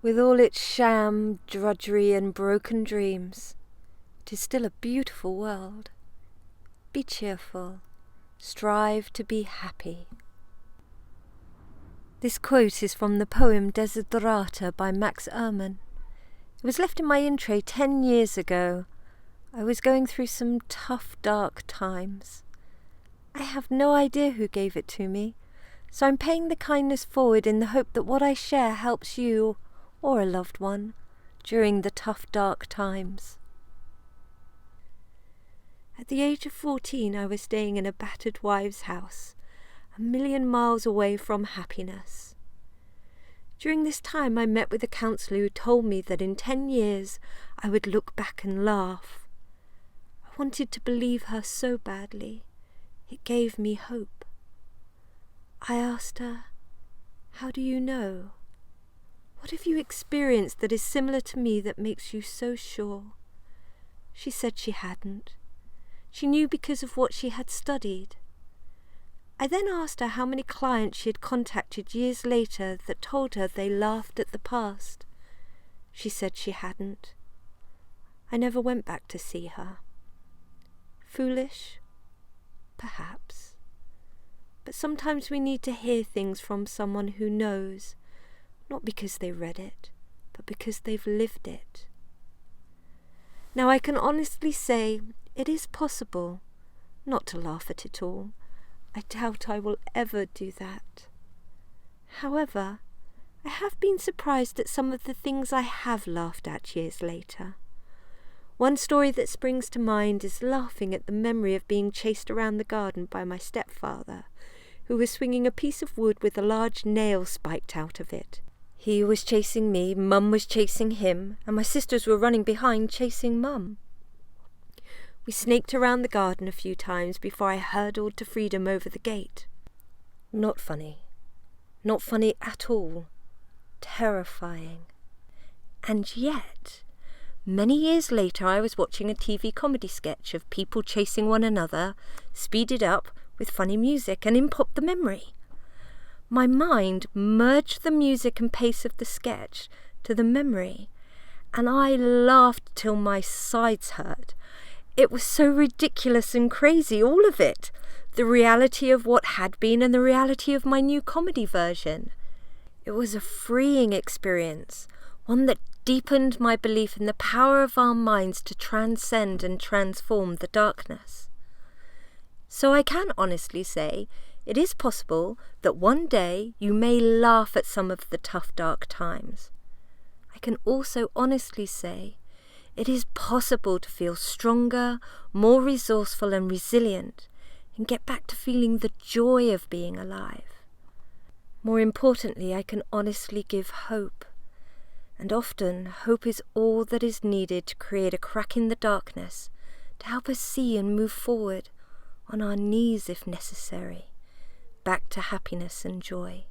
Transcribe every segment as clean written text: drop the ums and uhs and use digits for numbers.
With all its sham, drudgery and broken dreams, it is still a beautiful world. Be cheerful. Strive to be happy. This quote is from the poem Desiderata by Max Ehrmann. It was left in my in tray 10 years ago. I was going through some tough, dark times. I have no idea who gave it to me, so I'm paying the kindness forward in the hope that what I share helps you or a loved one during the tough, dark times. At the age of 14, I was staying in a battered wife's house, a million miles away from happiness. During this time, I met with a counsellor who told me that in 10 years I would look back and laugh. I wanted to believe her so badly. It gave me hope. I asked her, "How do you know? What have you experienced that is similar to me that makes you so sure?" She said she hadn't. She knew because of what she had studied. I then asked her how many clients she had contacted years later that told her they laughed at the past. She said she hadn't. I never went back to see her. Foolish? Perhaps. But sometimes we need to hear things from someone who knows, not because they read it, but because they've lived it. Now I can honestly say it is possible not to laugh at it all. I doubt I will ever do that. However, I have been surprised at some of the things I have laughed at years later. One story that springs to mind is laughing at the memory of being chased around the garden by my stepfather, who was swinging a piece of wood with a large nail spiked out of it. He was chasing me, Mum was chasing him, and my sisters were running behind chasing Mum. We snaked around the garden a few times before I hurtled to freedom over the gate. Not funny. Not funny at all. Terrifying. And yet, many years later I was watching a TV comedy sketch of people chasing one another, speeded up with funny music, and in popped the memory. My mind merged the music and pace of the sketch to the memory, and I laughed till my sides hurt. It was so ridiculous and crazy, all of it. The reality of what had been and the reality of my new comedy version. It was a freeing experience, one that deepened my belief in the power of our minds to transcend and transform the darkness. So I can honestly say it is possible that one day you may laugh at some of the tough, dark times. I can also honestly say it is possible to feel stronger, more resourceful and resilient, and get back to feeling the joy of being alive. More importantly, I can honestly give hope. And often, hope is all that is needed to create a crack in the darkness, to help us see and move forward, on our knees if necessary, back to happiness and joy.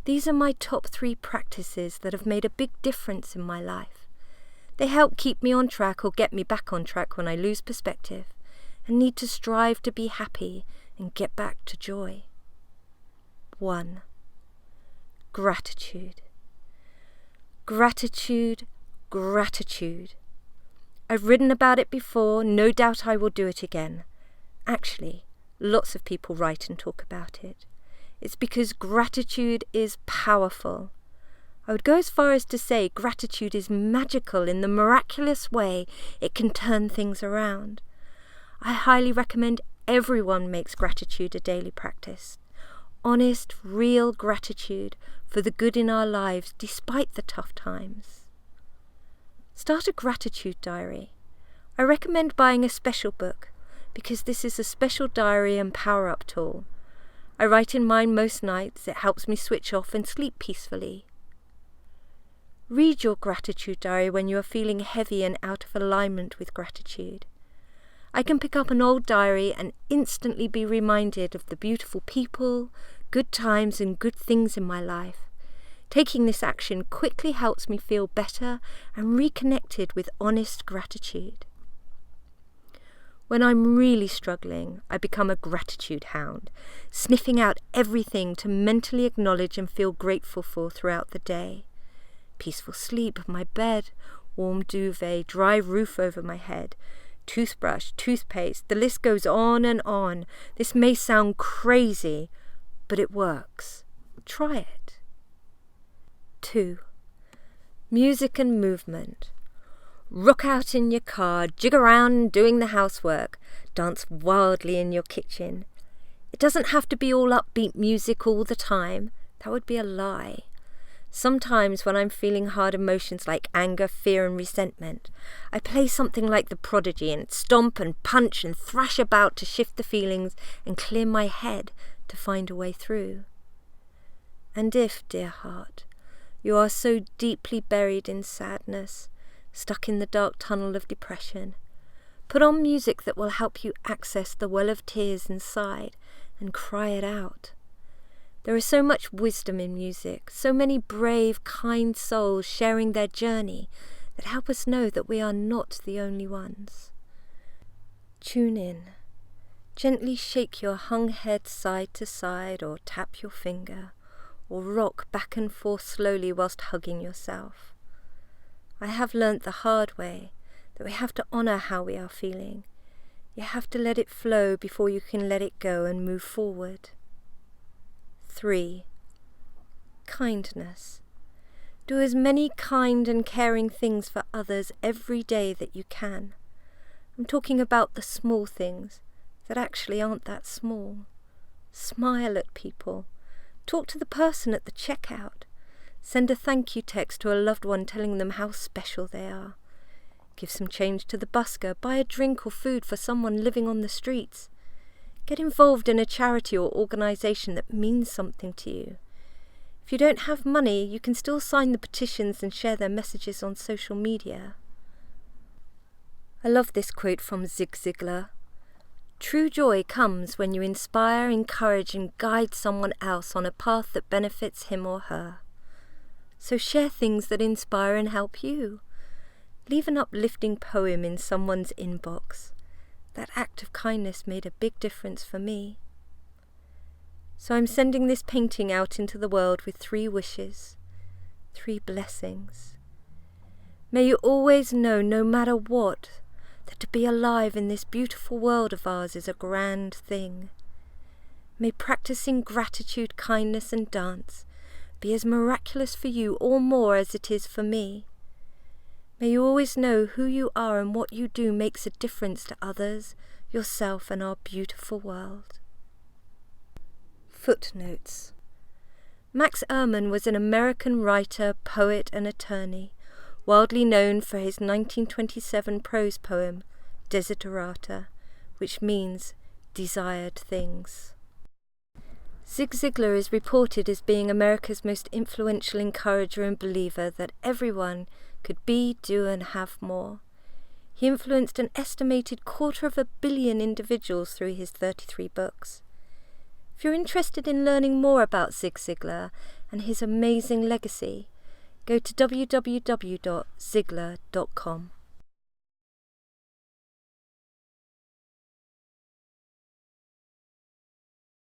These are my top 3 practices that have made a big difference in my life. They help keep me on track or get me back on track when I lose perspective and need to strive to be happy and get back to joy. 1. Gratitude. Gratitude, gratitude. I've written about it before, no doubt I will do it again. Actually, lots of people write and talk about it. It's because gratitude is powerful. I would go as far as to say gratitude is magical in the miraculous way it can turn things around. I highly recommend everyone makes gratitude a daily practice. Honest, real gratitude for the good in our lives despite the tough times. Start a gratitude diary. I recommend buying a special book because this is a special diary and power-up tool. I write in mine most nights. It helps me switch off and sleep peacefully. Read your gratitude diary when you are feeling heavy and out of alignment with gratitude. I can pick up an old diary and instantly be reminded of the beautiful people, good times and good things in my life. Taking this action quickly helps me feel better and reconnected with honest gratitude. When I'm really struggling, I become a gratitude hound, sniffing out everything to mentally acknowledge and feel grateful for throughout the day. Peaceful sleep, my bed, warm duvet, dry roof over my head, toothbrush, toothpaste, the list goes on and on. This may sound crazy, but it works. Try it. 2. Music and movement. Rock out in your car, jig around doing the housework, dance wildly in your kitchen. It doesn't have to be all upbeat music all the time. That would be a lie. Sometimes when I'm feeling hard emotions like anger, fear and resentment, I play something like The Prodigy and stomp and punch and thrash about to shift the feelings and clear my head to find a way through. And if, dear heart, you are so deeply buried in sadness, stuck in the dark tunnel of depression, put on music that will help you access the well of tears inside and cry it out. There is so much wisdom in music, so many brave, kind souls sharing their journey that help us know that we are not the only ones. Tune in. Gently shake your hung head side to side, or tap your finger, or rock back and forth slowly whilst hugging yourself. I have learnt the hard way that we have to honour how we are feeling. You have to let it flow before you can let it go and move forward. 3. Kindness. Do as many kind and caring things for others every day that you can. I'm talking about the small things that actually aren't that small. Smile at people. Talk to the person at the checkout. Send a thank you text to a loved one telling them how special they are. Give some change to the busker. Buy a drink or food for someone living on the streets. Get involved in a charity or organisation that means something to you. If you don't have money, you can still sign the petitions and share their messages on social media. I love this quote from Zig Ziglar. True joy comes when you inspire, encourage and guide someone else on a path that benefits him or her. So share things that inspire and help you. Leave an uplifting poem in someone's inbox. That act of kindness made a big difference for me. So I'm sending this painting out into the world with 3 wishes, 3 blessings. May you always know, no matter what, that to be alive in this beautiful world of ours is a grand thing. May practicing gratitude, kindness and dance be as miraculous for you or more as it is for me. May you always know who you are and what you do makes a difference to others, yourself and our beautiful world. Footnotes. Max Ehrmann was an American writer, poet and attorney, widely known for his 1927 prose poem, Desiderata, which means desired things. Zig Ziglar is reported as being America's most influential encourager and believer that everyone could be, do and have more. He influenced an estimated 250 million individuals through his 33 books. If you're interested in learning more about Zig Ziglar and his amazing legacy, go to www.ziglar.com.